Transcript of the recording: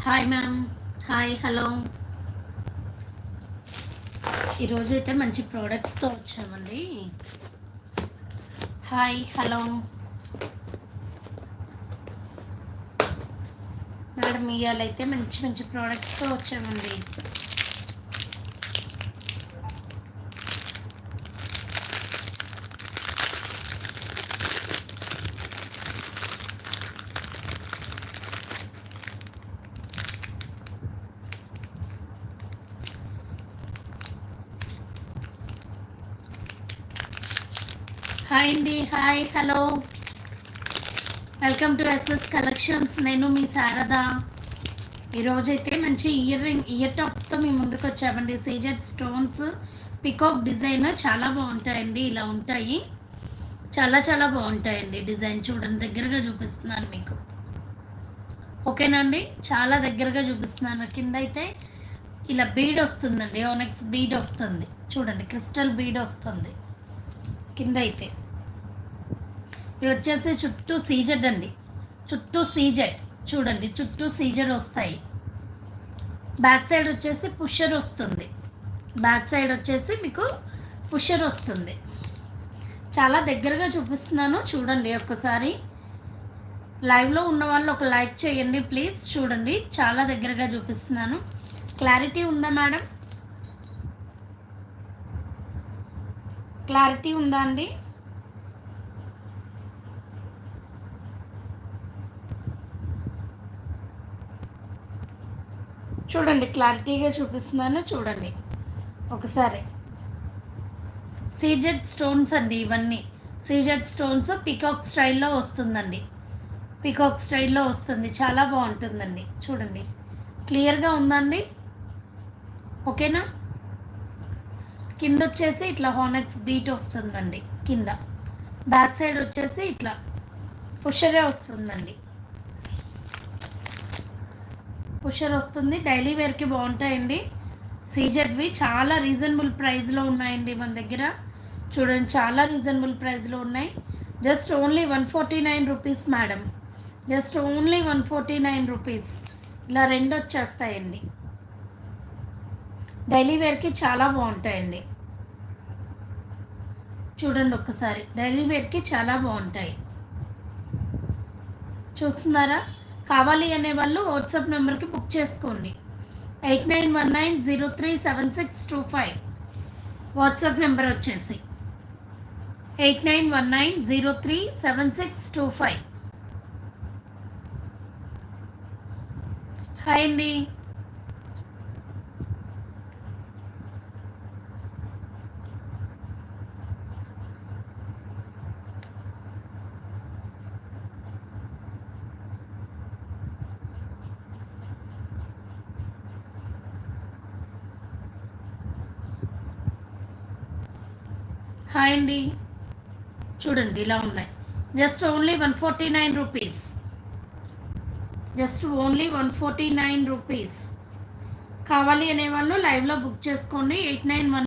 Hi ma'am. Hi, hello. ఈరోజు అయితే మంచి ప్రోడక్ట్స్తో వచ్చామండి. Hi, hello madam. ఇవాళ అయితే మంచి మంచి ప్రోడక్ట్స్తో వచ్చామండి. హాయ్ అండి, hi, hello. Welcome to SS collections. నేను మీ శారద. ఈరోజైతే మంచి ఇయర్ టాప్స్తో మీ ముందుకు వచ్చామండి. సీజెడ్ స్టోన్స్, పికాక్ డిజైన్ చాలా బాగుంటాయండి. ఇలా ఉంటాయి, చాలా చాలా బాగుంటాయండి. డిజైన్ చూడండి, దగ్గరగా చూపిస్తున్నాను మీకు. ఓకేనా అండి, చాలా దగ్గరగా చూపిస్తున్నాను. కింద అయితే ఇలా బీడ్ వస్తుందండి, ఓనెక్స్ బీడ్ వస్తుంది. చూడండి, క్రిస్టల్ బీడ్ వస్తుంది కింద అయితే. ఇవి వచ్చేసి చుట్టూ సీజెడ్ అండి, చుట్టూ సీజెడ్. చూడండి, చుట్టూ సీజెడ్ వస్తాయి. బ్యాక్ సైడ్ వచ్చేసి పుషర్ వస్తుంది. బ్యాక్ సైడ్ వచ్చేసి మీకు పుషర్ వస్తుంది. చాలా దగ్గరగా చూపిస్తున్నాను, చూడండి ఒక్కసారి. లైవ్లో ఉన్న వాళ్ళు ఒక లైక్ చేయండి ప్లీజ్. చూడండి, చాలా దగ్గరగా చూపిస్తున్నాను. క్లారిటీ ఉందా మేడం? క్లారిటీ ఉందా అండి? చూడండి, క్లారిటీగా చూపిస్తున్నాను, చూడండి ఒకసారి. సీజెడ్ స్టోన్స్ అండి ఇవన్నీ. సీజెడ్ స్టోన్స్ పికాక్ స్టైల్లో వస్తుందండి. పికాక్ స్టైల్లో వస్తుంది, చాలా బాగుంటుందండి. చూడండి, క్లియర్గా ఉందండి. ఓకేనా? కింద వచ్చేసి ఇట్లా హానెక్స్ బీట్ వస్తుందండి కింద. బ్యాక్ సైడ్ వచ్చేసి ఇట్లా పుషరే వస్తుందండి. పుషర్ వస్తుంది. డైలీ వేర్కి బాగుంటాయండి. సీజెడ్వి చాలా రీజనబుల్ ప్రైస్లో ఉన్నాయండి మన దగ్గర. చూడండి, చాలా రీజనబుల్ ప్రైస్లో ఉన్నాయి. Just only 149 rupees madam. Just only 149 rupees. ఇలా రెండు వచ్చేస్తాయండి. డైలీ వేర్కి చాలా బాగుంటాయండి. చూడండి ఒక్కసారి, డైలీ వేర్కి చాలా బాగుంటాయి. చూస్తున్నారా? కావాలి అనే వాళ్ళు వాట్సాప్ నెంబర్కి బుక్ చేసుకోండి. 8919037625 వాట్సాప్ నెంబర్ వచ్చేసి 8919037625. హాయ్ అండి. హాయ్ అండి. చూడండి, ఇలా ఉన్నాయి. Just only 149 rupees. Just only 149 rupees. కావాలి అనేవాళ్ళు లైవ్లో బుక్ చేసుకోండి. 8919